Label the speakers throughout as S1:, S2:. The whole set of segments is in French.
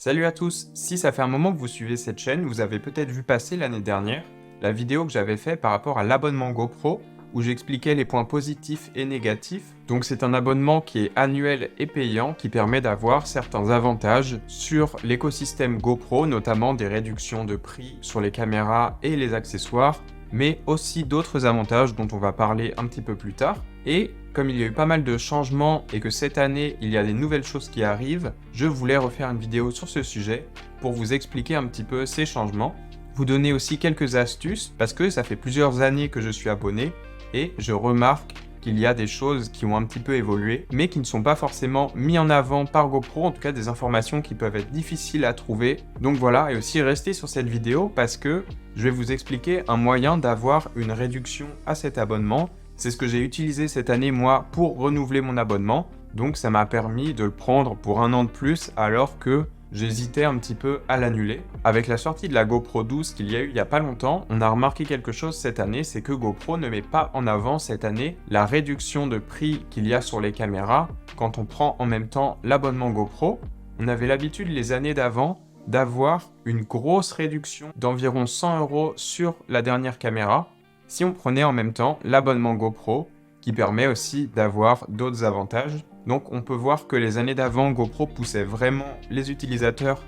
S1: Salut à tous, si ça fait un moment que vous suivez cette chaîne, vous avez peut-être vu passer l'année dernière la vidéo que j'avais fait par rapport à l'abonnement GoPro où j'expliquais les points positifs et négatifs. Donc c'est un abonnement qui est annuel et payant qui permet d'avoir certains avantages sur l'écosystème GoPro, notamment des réductions de prix sur les caméras et les accessoires, mais aussi d'autres avantages dont on va parler un petit peu plus tard. Et comme il y a eu pas mal de changements et que cette année il y a des nouvelles choses qui arrivent, je voulais refaire une vidéo sur ce sujet pour vous expliquer un petit peu ces changements, vous donner aussi quelques astuces parce que ça fait plusieurs années que je suis abonné et je remarque qu'il y a des choses qui ont un petit peu évolué mais qui ne sont pas forcément mis en avant par GoPro, en tout cas des informations qui peuvent être difficiles à trouver. Donc voilà, et aussi restez sur cette vidéo parce que je vais vous expliquer un moyen d'avoir une réduction à cet abonnement. C'est ce que j'ai utilisé cette année, moi, pour renouveler mon abonnement. Donc ça m'a permis de le prendre pour 1 an de plus, alors que j'hésitais un petit peu à l'annuler. Avec la sortie de la GoPro 12 qu'il y a eu il n'y a pas longtemps, on a remarqué quelque chose cette année, c'est que GoPro ne met pas en avant cette année la réduction de prix qu'il y a sur les caméras quand on prend en même temps l'abonnement GoPro. On avait l'habitude les années d'avant d'avoir une grosse réduction d'environ 100 € sur la dernière caméra, si on prenait en même temps l'abonnement GoPro, qui permet aussi d'avoir d'autres avantages. Donc on peut voir que les années d'avant, GoPro poussait vraiment les utilisateurs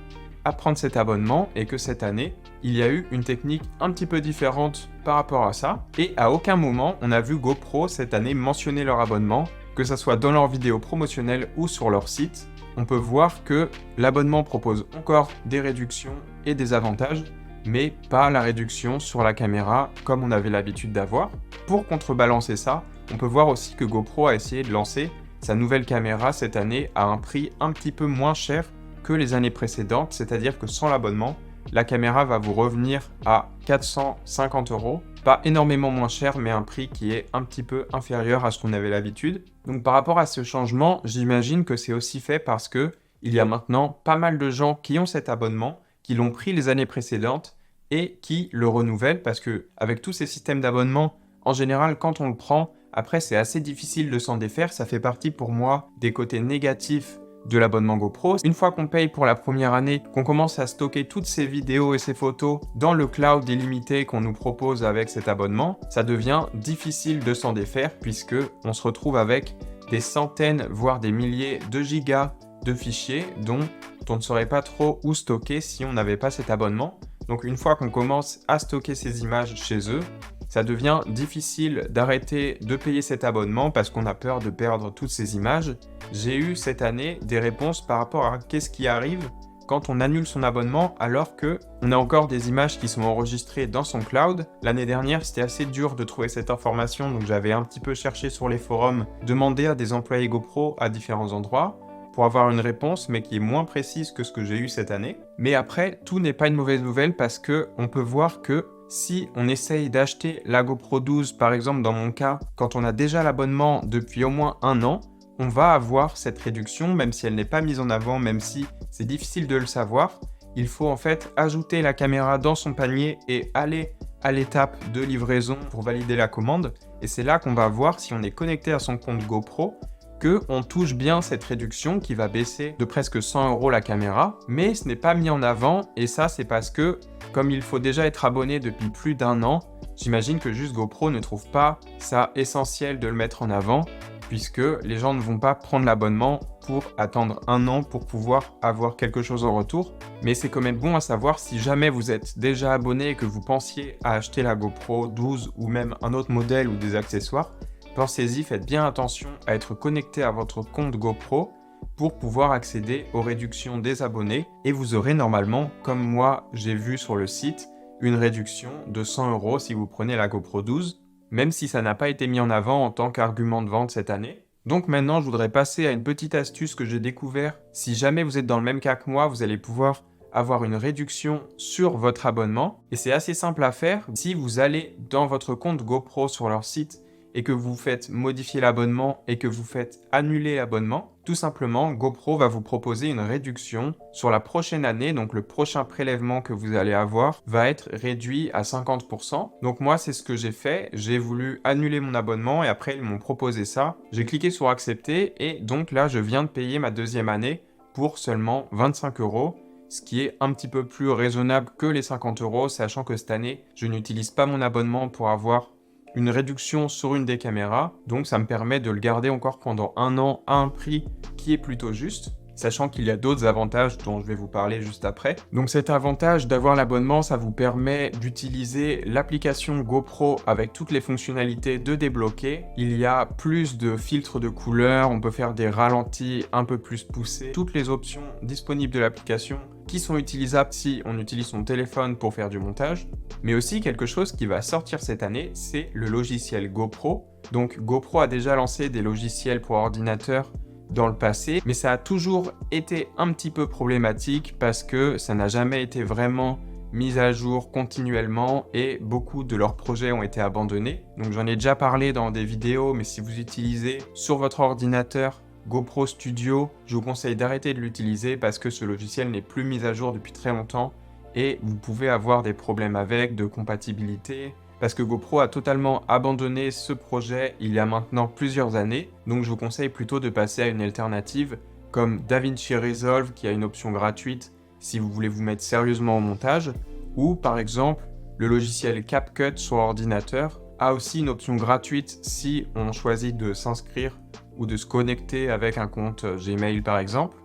S1: à prendre cet abonnement et que cette année, il y a eu une technique un petit peu différente par rapport à ça. Et à aucun moment, on a vu GoPro cette année mentionner leur abonnement, que ce soit dans leurs vidéos promotionnelles ou sur leur site. On peut voir que l'abonnement propose encore des réductions et des avantages, mais pas la réduction sur la caméra comme on avait l'habitude d'avoir. Pour contrebalancer ça, on peut voir aussi que GoPro a essayé de lancer sa nouvelle caméra cette année à un prix un petit peu moins cher que les années précédentes, c'est-à-dire que sans l'abonnement, la caméra va vous revenir à 450 €. Pas énormément moins cher, mais un prix qui est un petit peu inférieur à ce qu'on avait l'habitude. Donc par rapport à ce changement, j'imagine que c'est aussi fait parce que il y a maintenant pas mal de gens qui ont cet abonnement, qui l'ont pris les années précédentes et qui le renouvellent parce que avec tous ces systèmes d'abonnement, en général, quand on le prend, après c'est assez difficile de s'en défaire. Ça fait partie pour moi des côtés négatifs de l'abonnement GoPro. Une fois qu'on paye pour la première année, qu'on commence à stocker toutes ces vidéos et ces photos dans le cloud illimité qu'on nous propose avec cet abonnement, ça devient difficile de s'en défaire puisque on se retrouve avec des centaines, voire des milliers de gigas de fichiers dont on ne saurait pas trop où stocker si on n'avait pas cet abonnement. Donc une fois qu'on commence à stocker ces images chez eux, ça devient difficile d'arrêter de payer cet abonnement parce qu'on a peur de perdre toutes ces images. J'ai eu cette année des réponses par rapport à qu'est-ce qui arrive quand on annule son abonnement alors qu'on a encore des images qui sont enregistrées dans son cloud. L'année dernière, c'était assez dur de trouver cette information, donc j'avais un petit peu cherché sur les forums, demandé à des employés GoPro à différents endroits pour avoir une réponse, mais qui est moins précise que ce que j'ai eu cette année. Mais après, tout n'est pas une mauvaise nouvelle parce que on peut voir que si on essaye d'acheter la GoPro 12, par exemple dans mon cas, quand on a déjà l'abonnement depuis au moins 1 an, on va avoir cette réduction, même si elle n'est pas mise en avant, même si c'est difficile de le savoir. Il faut en fait ajouter la caméra dans son panier et aller à l'étape de livraison pour valider la commande. Et c'est là qu'on va voir si on est connecté à son compte GoPro, qu'on touche bien cette réduction qui va baisser de presque 100 € la caméra, mais ce n'est pas mis en avant, et ça c'est parce que, comme il faut déjà être abonné depuis plus d'1 an, j'imagine que juste GoPro ne trouve pas ça essentiel de le mettre en avant, puisque les gens ne vont pas prendre l'abonnement pour attendre 1 an pour pouvoir avoir quelque chose en retour. Mais c'est quand même bon à savoir si jamais vous êtes déjà abonné et que vous pensiez à acheter la GoPro 12 ou même un autre modèle ou des accessoires, pensez-y, faites bien attention à être connecté à votre compte GoPro pour pouvoir accéder aux réductions des abonnés et vous aurez normalement, comme moi j'ai vu sur le site, une réduction de 100 € si vous prenez la GoPro 12, même si ça n'a pas été mis en avant en tant qu'argument de vente cette année. Donc maintenant, je voudrais passer à une petite astuce que j'ai découvert. Si jamais vous êtes dans le même cas que moi, vous allez pouvoir avoir une réduction sur votre abonnement et c'est assez simple à faire. Si vous allez dans votre compte GoPro sur leur site et que vous faites modifier l'abonnement et que vous faites annuler l'abonnement, tout simplement, GoPro va vous proposer une réduction sur la prochaine année, donc le prochain prélèvement que vous allez avoir va être réduit à 50%. Donc moi, c'est ce que j'ai fait, j'ai voulu annuler mon abonnement et après ils m'ont proposé ça. J'ai cliqué sur accepter et donc là, je viens de payer ma 2e année pour seulement 25 €. ce qui est un petit peu plus raisonnable que les 50 €, sachant que cette année, je n'utilise pas mon abonnement pour avoir une réduction sur une des caméras, donc ça me permet de le garder encore pendant 1 an à un prix qui est plutôt juste, sachant qu'il y a d'autres avantages dont je vais vous parler juste après. Donc cet avantage d'avoir l'abonnement, ça vous permet d'utiliser l'application GoPro avec toutes les fonctionnalités de débloquer. Il y a plus de filtres de couleurs, on peut faire des ralentis un peu plus poussés, toutes les options disponibles de l'application qui sont utilisables si on utilise son téléphone pour faire du montage. Mais aussi quelque chose qui va sortir cette année, c'est le logiciel GoPro. Donc GoPro a déjà lancé des logiciels pour ordinateur dans le passé, mais ça a toujours été un petit peu problématique parce que ça n'a jamais été vraiment mis à jour continuellement et beaucoup de leurs projets ont été abandonnés. Donc j'en ai déjà parlé dans des vidéos, mais si vous utilisez sur votre ordinateur GoPro Studio, je vous conseille d'arrêter de l'utiliser parce que ce logiciel n'est plus mis à jour depuis très longtemps et vous pouvez avoir des problèmes avec, de compatibilité, parce que GoPro a totalement abandonné ce projet il y a maintenant plusieurs années, donc je vous conseille plutôt de passer à une alternative comme DaVinci Resolve qui a une option gratuite si vous voulez vous mettre sérieusement au montage, ou par exemple le logiciel CapCut sur ordinateur a aussi une option gratuite si on choisit de s'inscrire ou de se connecter avec un compte Gmail par exemple,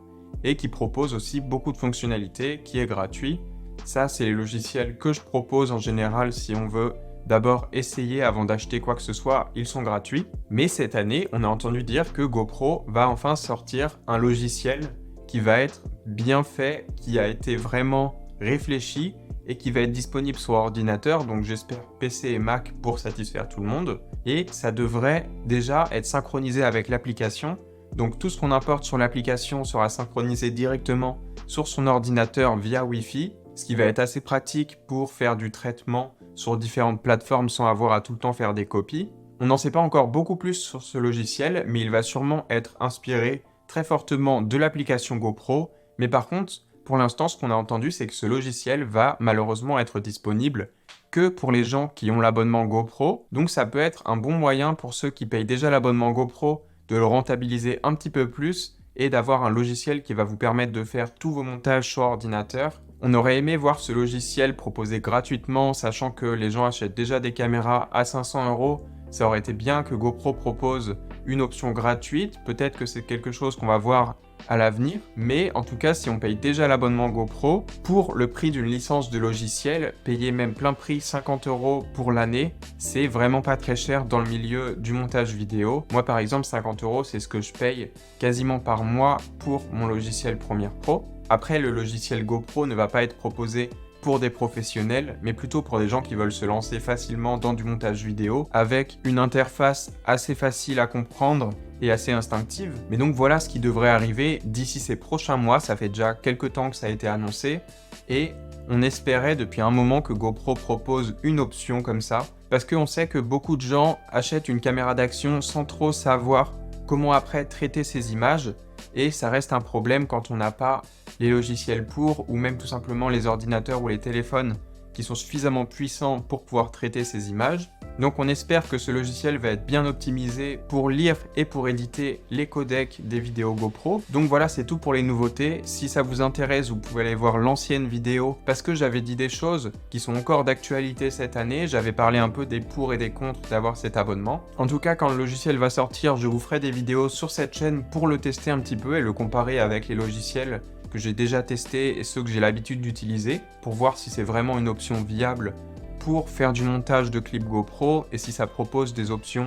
S1: et qui propose aussi beaucoup de fonctionnalités, qui est gratuit. Ça, c'est les logiciels que je propose en général si on veut d'abord essayer avant d'acheter quoi que ce soit, ils sont gratuits. Mais cette année, on a entendu dire que GoPro va enfin sortir un logiciel qui va être bien fait, qui a été vraiment réfléchi et qui va être disponible sur ordinateur, donc j'espère PC et Mac pour satisfaire tout le monde. Et ça devrait déjà être synchronisé avec l'application. Donc tout ce qu'on importe sur l'application sera synchronisé directement sur son ordinateur via Wi-Fi, ce qui va être assez pratique pour faire du traitement sur différentes plateformes sans avoir à tout le temps faire des copies. On n'en sait pas encore beaucoup plus sur ce logiciel, mais il va sûrement être inspiré très fortement de l'application GoPro. Mais par contre, pour l'instant, ce qu'on a entendu, c'est que ce logiciel va malheureusement être disponible que pour les gens qui ont l'abonnement GoPro. Donc ça peut être un bon moyen pour ceux qui payent déjà l'abonnement GoPro de le rentabiliser un petit peu plus et d'avoir un logiciel qui va vous permettre de faire tous vos montages sur ordinateur. On aurait aimé voir ce logiciel proposé gratuitement, sachant que les gens achètent déjà des caméras à 500 €. Ça aurait été bien que GoPro propose une option gratuite. Peut-être que c'est quelque chose qu'on va voir à l'avenir, mais en tout cas, si on paye déjà l'abonnement GoPro, pour le prix d'une licence de logiciel, payer même plein prix 50 € pour l'année, c'est vraiment pas très cher dans le milieu du montage vidéo. Moi par exemple, 50 €, c'est ce que je paye quasiment par mois pour mon logiciel Premiere Pro. Après, le logiciel GoPro ne va pas être proposé pour des professionnels, mais plutôt pour des gens qui veulent se lancer facilement dans du montage vidéo, avec une interface assez facile à comprendre et assez instinctive. Mais donc voilà ce qui devrait arriver d'ici ces prochains mois, ça fait déjà quelques temps que ça a été annoncé, et on espérait depuis un moment que GoPro propose une option comme ça, parce qu'on sait que beaucoup de gens achètent une caméra d'action sans trop savoir comment après traiter ces images, et ça reste un problème quand on n'a pas les logiciels pour, ou même tout simplement les ordinateurs ou les téléphones qui sont suffisamment puissants pour pouvoir traiter ces images. Donc on espère que ce logiciel va être bien optimisé pour lire et pour éditer les codecs des vidéos GoPro. Donc voilà, c'est tout pour les nouveautés. Si ça vous intéresse, vous pouvez aller voir l'ancienne vidéo parce que j'avais dit des choses qui sont encore d'actualité cette année. J'avais parlé un peu des pour et des contre d'avoir cet abonnement. En tout cas, quand le logiciel va sortir, je vous ferai des vidéos sur cette chaîne pour le tester un petit peu et le comparer avec les logiciels que j'ai déjà testés et ceux que j'ai l'habitude d'utiliser pour voir si c'est vraiment une option viable pour faire du montage de clips GoPro et si ça propose des options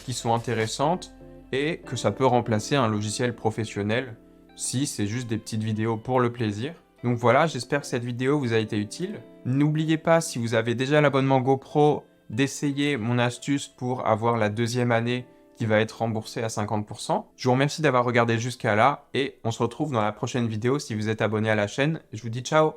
S1: qui sont intéressantes et que ça peut remplacer un logiciel professionnel si c'est juste des petites vidéos pour le plaisir. Donc voilà, j'espère que cette vidéo vous a été utile. N'oubliez pas, si vous avez déjà l'abonnement GoPro, d'essayer mon astuce pour avoir la deuxième année qui va être remboursée à 50%. Je vous remercie d'avoir regardé jusqu'à là et on se retrouve dans la prochaine vidéo si vous êtes abonné à la chaîne. Je vous dis ciao!